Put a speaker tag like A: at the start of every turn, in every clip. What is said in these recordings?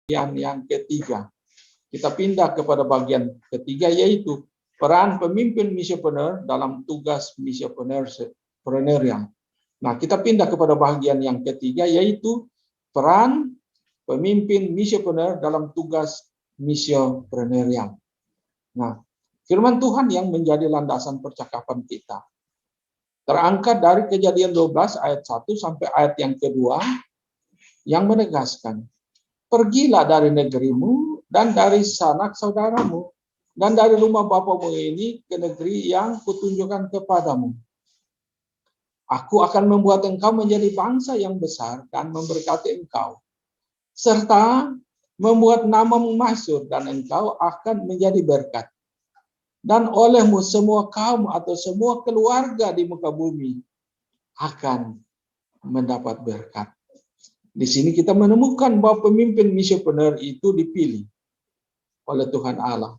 A: yang ketiga. Kita pindah kepada bagian ketiga, yaitu peran pemimpin misionер dalam tugas misionerial. Nah, kita pindah kepada bagian yang ketiga, yaitu peran pemimpin misionер dalam tugas misionerial. Nah, firman Tuhan yang menjadi landasan percakapan kita terangkat dari Kejadian 12 ayat 1 sampai ayat yang kedua yang menegaskan, pergilah dari negerimu dan dari sanak saudaramu dan dari rumah bapamu ini ke negeri yang kutunjukkan kepadamu. Aku akan membuat engkau menjadi bangsa yang besar dan memberkati engkau, serta membuat namamu masyhur dan engkau akan menjadi berkat. Dan olehmu semua kaum atau semua keluarga di muka bumi akan mendapat berkat. Di sini kita menemukan bahwa pemimpin misioner itu dipilih oleh Tuhan Allah.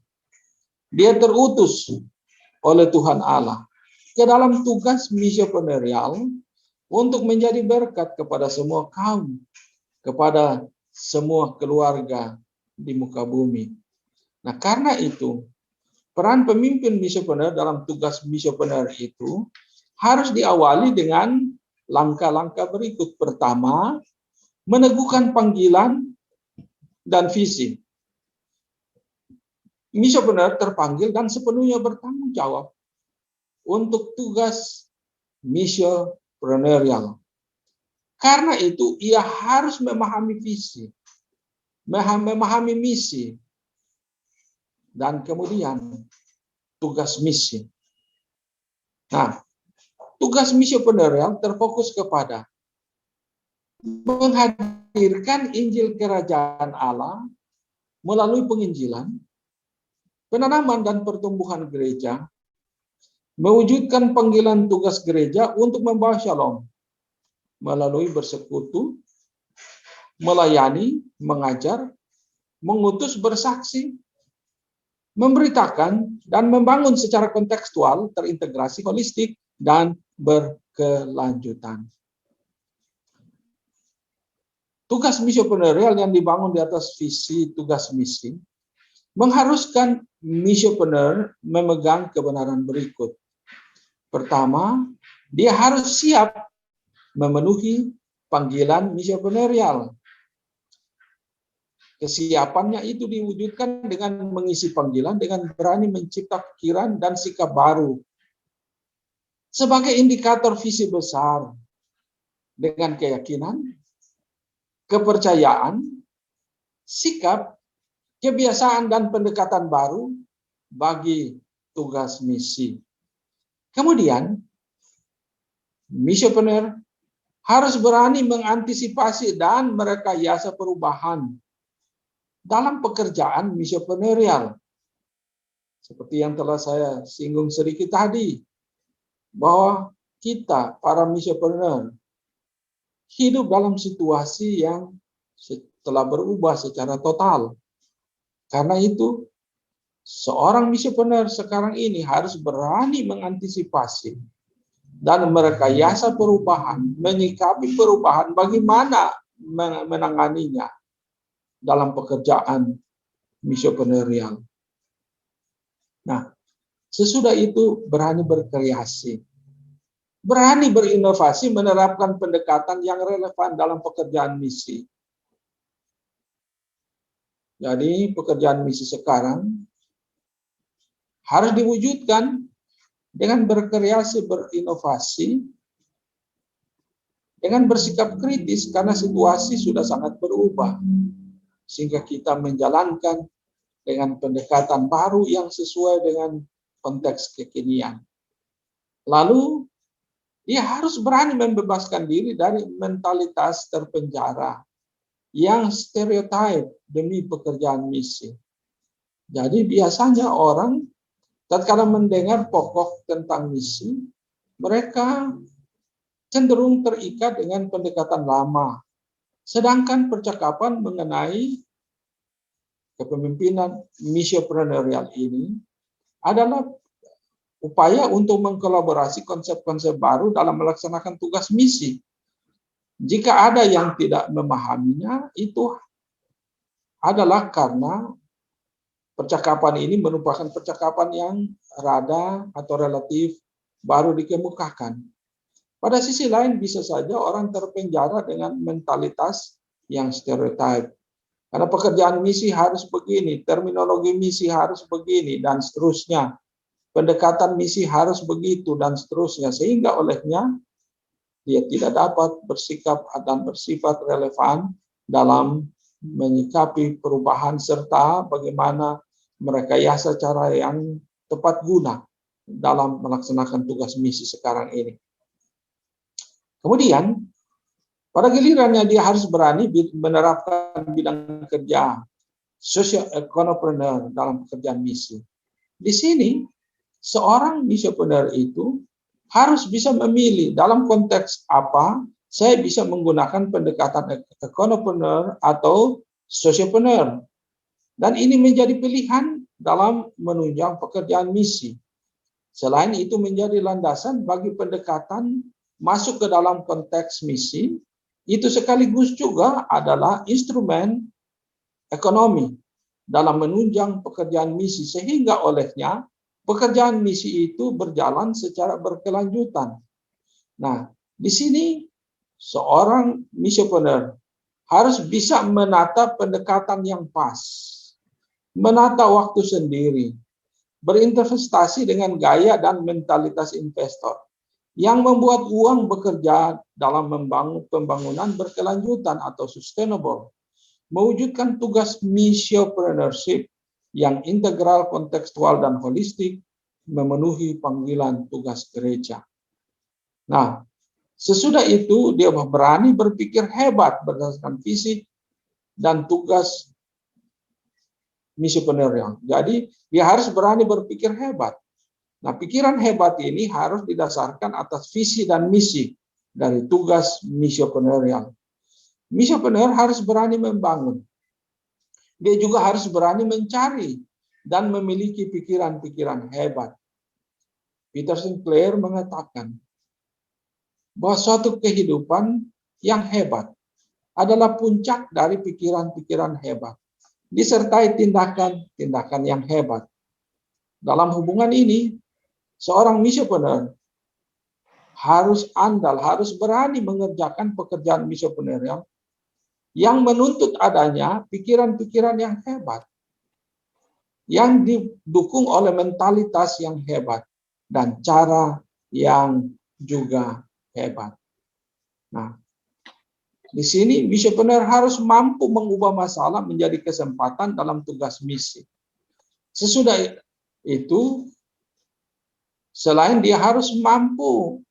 A: Dia terutus oleh Tuhan Allah ke dalam tugas misionerial untuk menjadi berkat kepada semua kaum, kepada semua keluarga di muka bumi. Nah, karena itu, peran pemimpin misioner dalam tugas misioner itu harus diawali dengan langkah-langkah berikut. Pertama, meneguhkan panggilan dan visi. Misioner terpanggil dan sepenuhnya bertanggung jawab untuk tugas misionerial. Karena itu, ia harus memahami visi, memahami misi, dan kemudian tugas misi. Nah, tugas misionerial terfokus kepada menghadirkan Injil Kerajaan Allah melalui penginjilan, penanaman dan pertumbuhan gereja, mewujudkan panggilan tugas gereja untuk membawa shalom melalui bersekutu, melayani, mengajar, mengutus, bersaksi, memberitakan, dan membangun secara kontekstual, terintegrasi, holistik, dan berkelanjutan. Tugas misionerial yang dibangun di atas visi tugas misi mengharuskan misioner memegang kebenaran berikut. Pertama, dia harus siap memenuhi panggilan misionerial. Kesiapannya itu diwujudkan dengan mengisi panggilan dengan berani mencipta pikiran dan sikap baru. Sebagai indikator visi besar dengan keyakinan, kepercayaan, sikap, kebiasaan, dan pendekatan baru bagi tugas misi. Kemudian, misioner harus berani mengantisipasi dan merekayasa perubahan dalam pekerjaan misionerial. Seperti yang telah saya singgung sedikit tadi, bahwa kita, para misioner, hidup dalam situasi yang telah berubah secara total. Karena itu, seorang misioner sekarang ini harus berani mengantisipasi dan merekayasa perubahan, menyikapi perubahan, bagaimana menanganinya dalam pekerjaan misionerial. Nah, sesudah itu berani berkreasi, berani berinovasi, menerapkan pendekatan yang relevan dalam pekerjaan misi. Jadi pekerjaan misi sekarang harus diwujudkan dengan berkreasi, berinovasi, dengan bersikap kritis karena situasi sudah sangat berubah. Sehingga kita menjalankan dengan pendekatan baru yang sesuai dengan konteks kekinian. Lalu, dia harus berani membebaskan diri dari mentalitas terpenjara yang stereotip demi pekerjaan misi. Jadi biasanya orang tatkala mendengar pokok tentang misi, mereka cenderung terikat dengan pendekatan lama. Sedangkan percakapan mengenai kepemimpinan misionerial ini adalah upaya untuk mengkolaborasi konsep-konsep baru dalam melaksanakan tugas misi. Jika ada yang tidak memahaminya, itu adalah karena percakapan ini merupakan percakapan yang rada atau relatif baru dikemukakan. Pada sisi lain bisa saja orang terpenjara dengan mentalitas yang stereotip. Karena pekerjaan misi harus begini, terminologi misi harus begini, dan seterusnya. Pendekatan misi harus begitu, dan seterusnya. Sehingga olehnya dia tidak dapat bersikap dan bersifat relevan dalam menyikapi perubahan serta bagaimana merekayasa cara yang tepat guna dalam melaksanakan tugas misi sekarang ini. Kemudian, pada gilirannya dia harus berani menerapkan bidang kerja social econopreneur dalam pekerjaan misi. Di sini, seorang missionpreneur itu harus bisa memilih dalam konteks apa saya bisa menggunakan pendekatan econopreneur atau socialpreneur. Dan ini menjadi pilihan dalam menunjang pekerjaan misi. Selain itu menjadi landasan bagi pendekatan masuk ke dalam konteks misi, itu sekaligus juga adalah instrumen ekonomi dalam menunjang pekerjaan misi, sehingga olehnya pekerjaan misi itu berjalan secara berkelanjutan. Nah, di sini seorang missionpreneur harus bisa menata pendekatan yang pas, menata waktu sendiri, berinvestasi dengan gaya dan mentalitas investor yang membuat uang bekerja dalam membangun pembangunan berkelanjutan atau sustainable, mewujudkan tugas missiopreneurship yang integral, kontekstual, dan holistik, memenuhi panggilan tugas gereja. Nah, sesudah itu dia berani berpikir hebat berdasarkan visi dan tugas missiopreneurial. Jadi dia harus berani berpikir hebat. Nah, pikiran hebat ini harus didasarkan atas visi dan misi dari tugas missiopreneurial. Missionpreneur harus berani membangun. Dia juga harus berani mencari dan memiliki pikiran-pikiran hebat. Peter Sinclair mengatakan bahwa suatu kehidupan yang hebat adalah puncak dari pikiran-pikiran hebat, disertai tindakan-tindakan yang hebat. Dalam hubungan ini, seorang missionpreneur harus andal, harus berani mengerjakan pekerjaan missiopreneurial yang menuntut adanya pikiran-pikiran yang hebat, yang didukung oleh mentalitas yang hebat, dan cara yang juga hebat. Nah, di sini missionpreneur harus mampu mengubah masalah menjadi kesempatan dalam tugas misi. Sesudah itu, selain dia harus mampu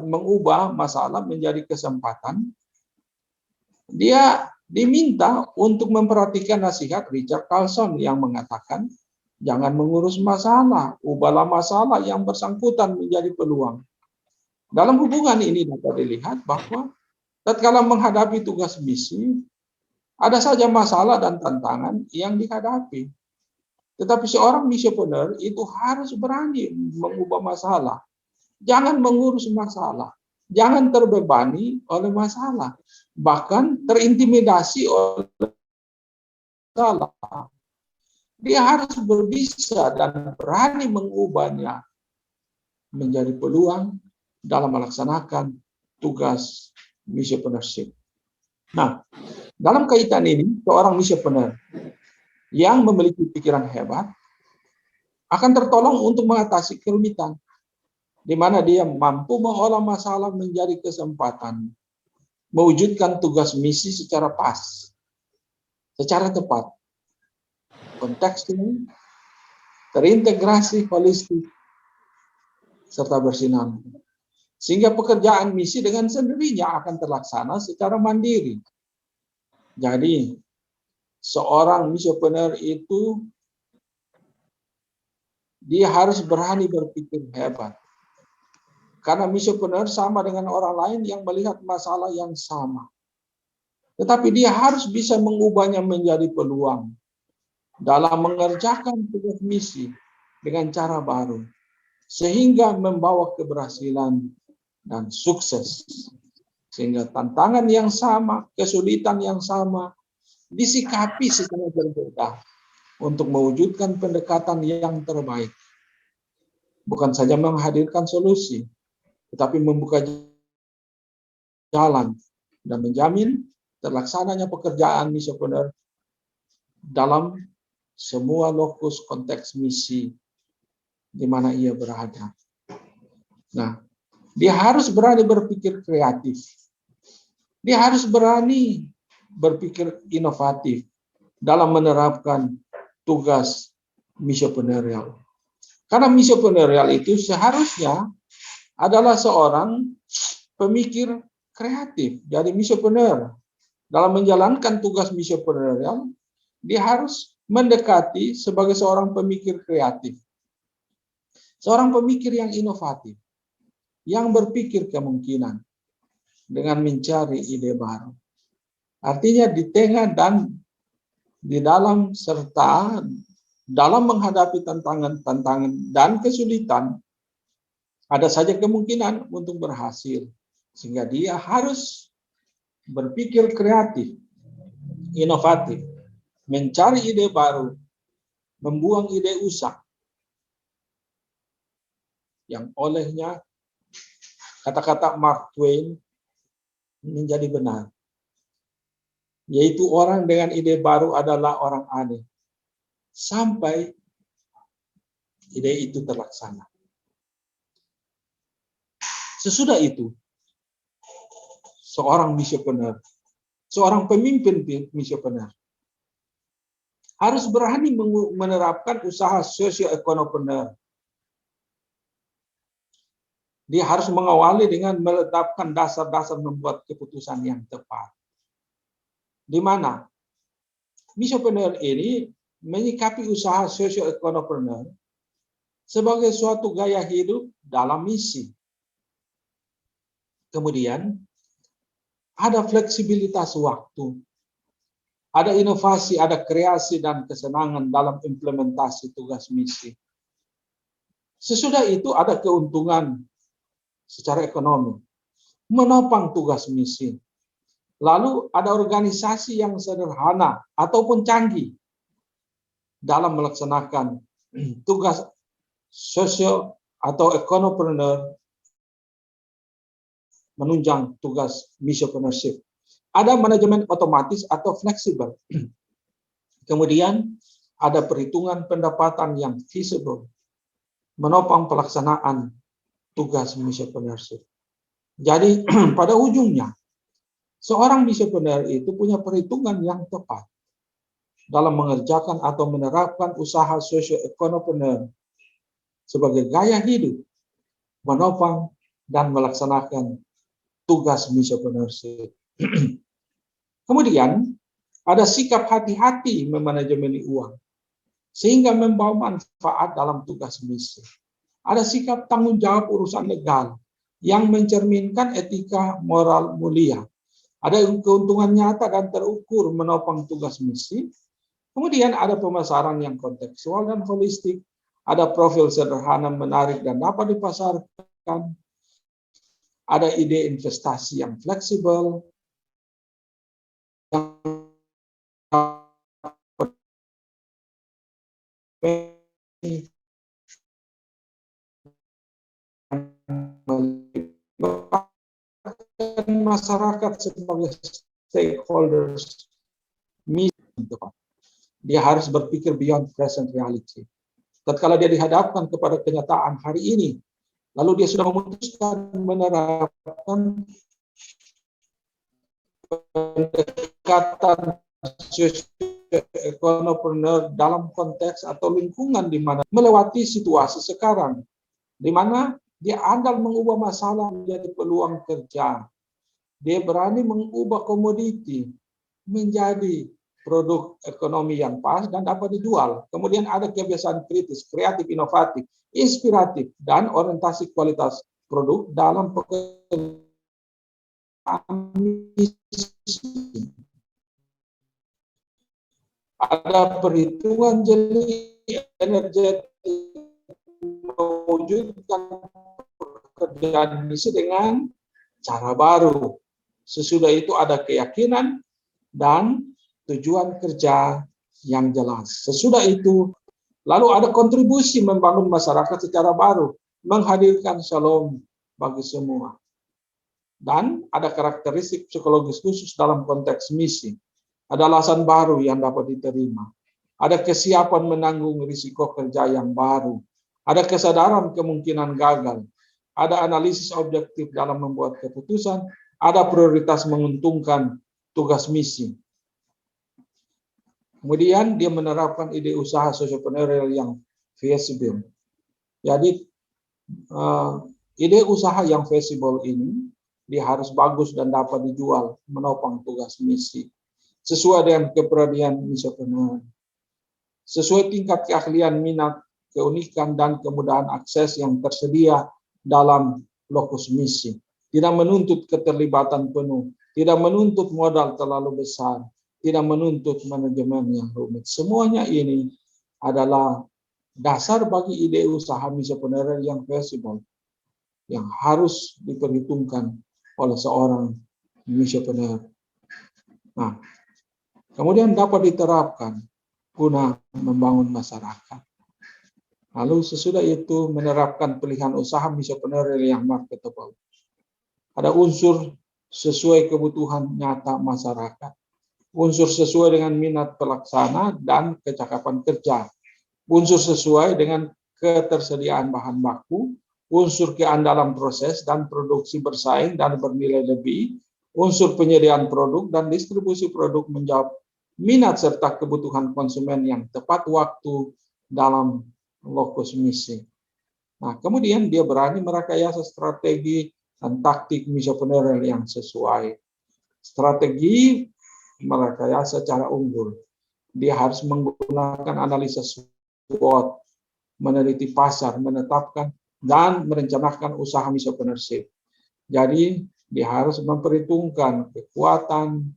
A: mengubah masalah menjadi kesempatan, dia diminta untuk memperhatikan nasihat Richard Carlson yang mengatakan, jangan mengurus masalah, ubahlah masalah yang bersangkutan menjadi peluang. Dalam hubungan ini dapat dilihat bahwa tatkala menghadapi tugas misi, ada saja masalah dan tantangan yang dihadapi. Tetapi seorang missionpreneur itu harus berani mengubah masalah. Jangan mengurus masalah. Jangan terbebani oleh masalah. Bahkan terintimidasi oleh masalah. Dia harus berbisa dan berani mengubahnya menjadi peluang dalam melaksanakan tugas missiopreneurship. Nah, dalam kaitan ini, seorang missionpreneur yang memiliki pikiran hebat akan tertolong untuk mengatasi kerumitan, di mana dia mampu mengolah masalah menjadi kesempatan, mewujudkan tugas misi secara pas, secara tepat, kontekstual, terintegrasi, holistik, serta bersinambung. Sehingga pekerjaan misi dengan sendirinya akan terlaksana secara mandiri. Jadi, seorang missionpreneur itu dia harus berani berpikir hebat. Karena missionpreneur sama dengan orang lain yang melihat masalah yang sama. Tetapi dia harus bisa mengubahnya menjadi peluang dalam mengerjakan tugas misi dengan cara baru, sehingga membawa keberhasilan dan sukses. Sehingga tantangan yang sama, kesulitan yang sama, disikapi secara berbeda untuk mewujudkan pendekatan yang terbaik. Bukan saja menghadirkan solusi, tetapi membuka jalan dan menjamin terlaksananya pekerjaan misioner dalam semua lokus konteks misi di mana ia berada. Nah, dia harus berani berpikir kreatif. Dia harus berani berpikir inovatif dalam menerapkan tugas misionerial. Karena misionerial itu seharusnya adalah seorang pemikir kreatif. Jadi misioner dalam menjalankan tugas misionerial, dia harus mendekati sebagai seorang pemikir kreatif. Seorang pemikir yang inovatif, yang berpikir kemungkinan dengan mencari ide baru. Artinya di tengah dan di dalam serta dalam menghadapi tantangan dan kesulitan, ada saja kemungkinan untuk berhasil. Sehingga dia harus berpikir kreatif, inovatif, mencari ide baru, membuang ide usang, yang olehnya kata-kata Mark Twain menjadi benar. Yaitu orang dengan ide baru adalah orang aneh. Sampai ide itu terlaksana. Sesudah itu, seorang misioner, seorang pemimpin misioner, harus berani menerapkan usaha sosioekonomipreneur. Dia harus mengawali dengan menetapkan dasar-dasar membuat keputusan yang tepat. Di mana misioner ini menyikapi usaha sosioekonomipreneur sebagai suatu gaya hidup dalam misi. Kemudian, ada fleksibilitas waktu, ada inovasi, ada kreasi dan kesenangan dalam implementasi tugas misi. Sesudah itu ada keuntungan secara ekonomi, menopang tugas misi. Lalu ada organisasi yang sederhana ataupun canggih dalam melaksanakan tugas sosio atau ekonomipreneur menunjang tugas missionership. Ada manajemen otomatis atau fleksibel. Kemudian ada perhitungan pendapatan yang feasible, menopang pelaksanaan tugas missionership. Jadi pada ujungnya, seorang missioner itu punya perhitungan yang tepat dalam mengerjakan atau menerapkan usaha sosioekonomipreneur sebagai gaya hidup, menopang dan melaksanakan tugas missionership. Kemudian ada sikap hati-hati memanajemeni uang sehingga membawa manfaat dalam tugas misi. Ada sikap tanggung jawab urusan legal yang mencerminkan etika moral mulia. Ada keuntungan nyata dan terukur menopang tugas misi. Kemudian ada pemasaran yang kontekstual dan holistik. Ada profil sederhana, menarik dan dapat dipasarkan. Ada ide investasi yang fleksibel, yang masyarakat sebagai stakeholders. Dia harus berpikir beyond present reality. Tatkala dia dihadapkan kepada kenyataan hari ini, lalu dia sudah memutuskan menerapkan pendekatan sosioekonomipreneur dalam konteks atau lingkungan di mana melewati situasi sekarang, di mana dia andal mengubah masalah menjadi peluang kerja. Dia berani mengubah komoditi menjadi produk ekonomi yang pas dan dapat dijual. Kemudian ada kebiasaan kritis, kreatif, inovatif, inspiratif, dan orientasi kualitas produk dalam pekerjaan misi. Ada perhitungan jeli energetik mewujudkan pekerjaan misi dengan cara baru. Sesudah itu ada keyakinan dan tujuan kerja yang jelas. Sesudah itu, lalu ada kontribusi membangun masyarakat secara baru, menghadirkan shalom bagi semua. Dan ada karakteristik psikologis khusus dalam konteks misi. Ada alasan baru yang dapat diterima. Ada kesiapan menanggung risiko kerja yang baru. Ada kesadaran kemungkinan gagal. Ada analisis objektif dalam membuat keputusan. Ada prioritas menguntungkan tugas misi. Kemudian dia menerapkan ide usaha sociopreneurial yang feasible. Jadi ide usaha yang feasible ini dia harus bagus dan dapat dijual menopang tugas misi sesuai dengan kepribadian missiopreneur, sesuai tingkat keahlian, minat, keunikan dan kemudahan akses yang tersedia dalam lokus misi. Tidak menuntut keterlibatan penuh, tidak menuntut modal terlalu besar, tidak menuntut manajemen yang rumit. Semuanya ini adalah dasar bagi ide usaha missiopreneur yang feasible, yang harus diperhitungkan oleh seorang missiopreneur. Nah, kemudian dapat diterapkan guna membangun masyarakat. Lalu sesudah itu menerapkan pilihan usaha missiopreneur yang marketable. Ada unsur sesuai kebutuhan nyata masyarakat, unsur sesuai dengan minat pelaksana dan kecakapan kerja, unsur sesuai dengan ketersediaan bahan baku, unsur keandalan proses dan produksi bersaing dan bernilai lebih, unsur penyediaan produk dan distribusi produk menjawab minat serta kebutuhan konsumen yang tepat waktu dalam lokus misi. Nah, kemudian dia berani merekayasa strategi dan taktik missiopreneurial yang sesuai. Strategi merekayasa secara unggul. Dia harus menggunakan analisa SWOT, meneliti pasar, menetapkan dan merencanakan usaha missiopreneurship. Jadi dia harus memperhitungkan kekuatan,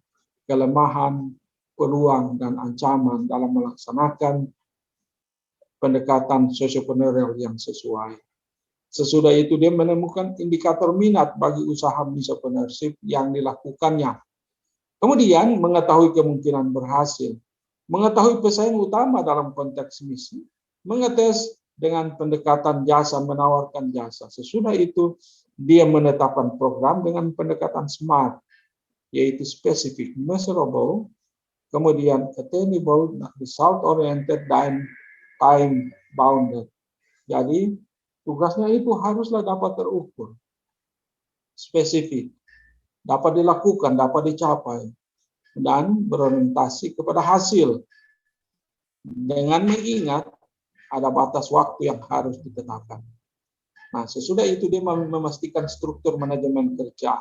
A: kelemahan, peluang dan ancaman dalam melaksanakan pendekatan sociopreneurial yang sesuai. Sesudah itu dia menemukan indikator minat bagi usaha missiopreneurship yang dilakukannya. Kemudian mengetahui kemungkinan berhasil, mengetahui pesaing utama dalam konteks misi, mengetes dengan pendekatan jasa, menawarkan jasa. Sesudah itu dia menetapkan program dengan pendekatan SMART, yaitu specific, measurable, kemudian attainable, result oriented, dan time bounded. Jadi tugasnya itu haruslah dapat terukur, spesifik, dapat dilakukan, dapat dicapai, dan berorientasi kepada hasil dengan mengingat ada batas waktu yang harus ditetapkan. Nah, sesudah itu dia memastikan struktur manajemen kerja,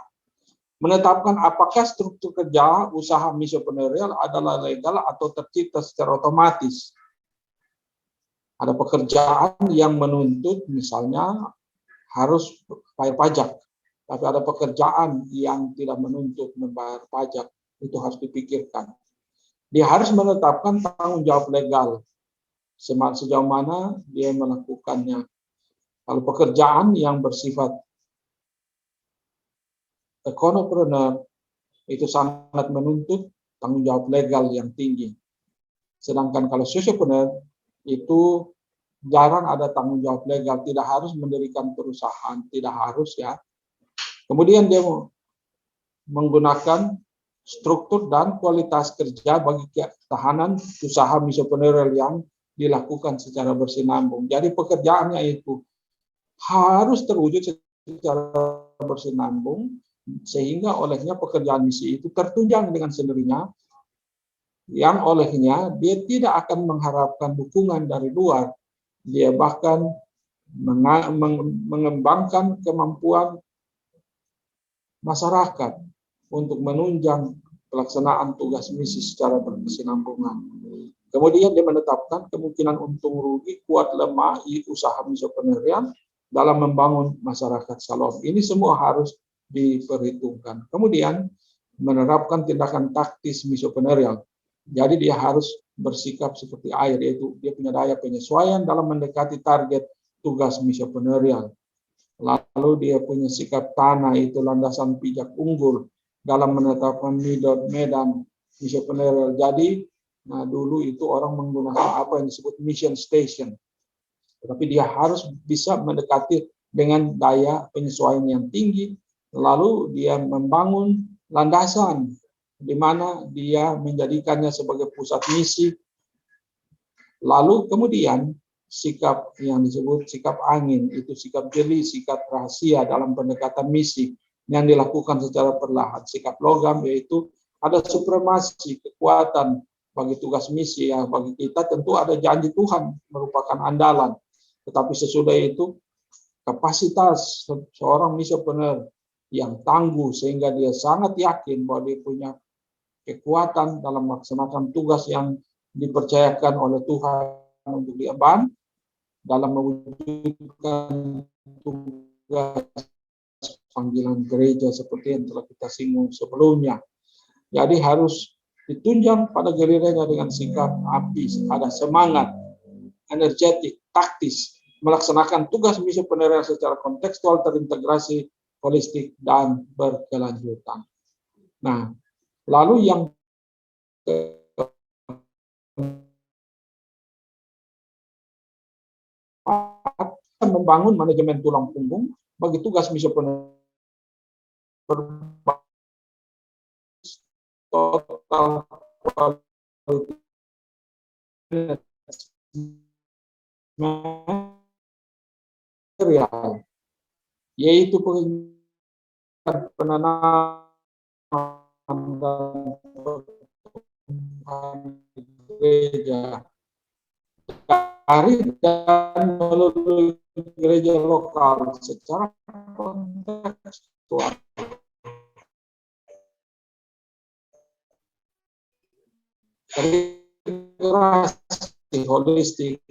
A: menetapkan apakah struktur kerja usaha missiopreneurial adalah legal atau tercipta secara otomatis. Ada pekerjaan yang menuntut misalnya harus bayar pajak, tapi ada pekerjaan yang tidak menuntut membayar pajak, itu harus dipikirkan. Dia harus menetapkan tanggung jawab legal, sejauh mana dia melakukannya. Kalau pekerjaan yang bersifat econopreneur itu sangat menuntut tanggung jawab legal yang tinggi. Sedangkan kalau sociopreneur itu jarang ada tanggung jawab legal, tidak harus mendirikan perusahaan, tidak harus ya. Kemudian dia menggunakan struktur dan kualitas kerja bagi ketahanan usaha missiopreneurial yang dilakukan secara bersinambung. Jadi pekerjaannya itu harus terwujud secara bersinambung, sehingga olehnya pekerjaan misi itu tertunjang dengan sendirinya, yang olehnya dia tidak akan mengharapkan dukungan dari luar. Dia bahkan mengembangkan kemampuan masyarakat untuk menunjang pelaksanaan tugas misi secara berkesinambungan. Kemudian dia menetapkan kemungkinan untung rugi, kuat lemah usaha missiopreneurial dalam membangun masyarakat shalom. Ini semua harus diperhitungkan. Kemudian menerapkan tindakan taktis missiopreneurial. Jadi dia harus bersikap seperti air, yaitu dia punya daya penyesuaian dalam mendekati target tugas missiopreneurial. Lalu dia punya sikap tanah, itu landasan pijak unggul dalam menetapkan medan misionerial. Jadi, nah dulu itu orang menggunakan apa yang disebut mission station. Tetapi dia harus bisa mendekati dengan daya penyesuaian yang tinggi, lalu dia membangun landasan di mana dia menjadikannya sebagai pusat misi. Lalu kemudian sikap yang disebut sikap angin, itu sikap jeli, sikap rahasia dalam pendekatan misi yang dilakukan secara perlahan. Sikap logam yaitu ada supremasi kekuatan bagi tugas misi, yang bagi kita tentu ada janji Tuhan merupakan andalan. Tetapi sesudah itu kapasitas seorang misioner yang tangguh sehingga dia sangat yakin bahwa dia punya kekuatan dalam melaksanakan tugas yang dipercayakan oleh Tuhan untuk diemban dalam mewujudkan tugas panggilan gereja seperti yang telah kita singgung sebelumnya. Jadi harus ditunjang pada gerilanya dengan sikap api, ada semangat, energetik, taktis, melaksanakan tugas misi penerima secara kontekstual, terintegrasi, holistik, dan berkelanjutan. Nah, lalu yang membangun manajemen tulang punggung bagi tugas misi penerima total material, yaitu penanaman gereja dari dan melalui gereja lokal secara kontekstual. Integrasi holistik,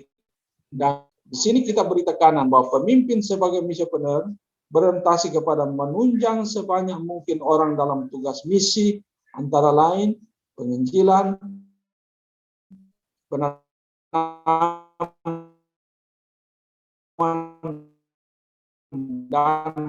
A: dan di sini kita beri tekanan bahwa pemimpin sebagai misioner berorientasi kepada menunjang sebanyak mungkin orang dalam tugas misi, antara lain penginjilan, penanaman, dan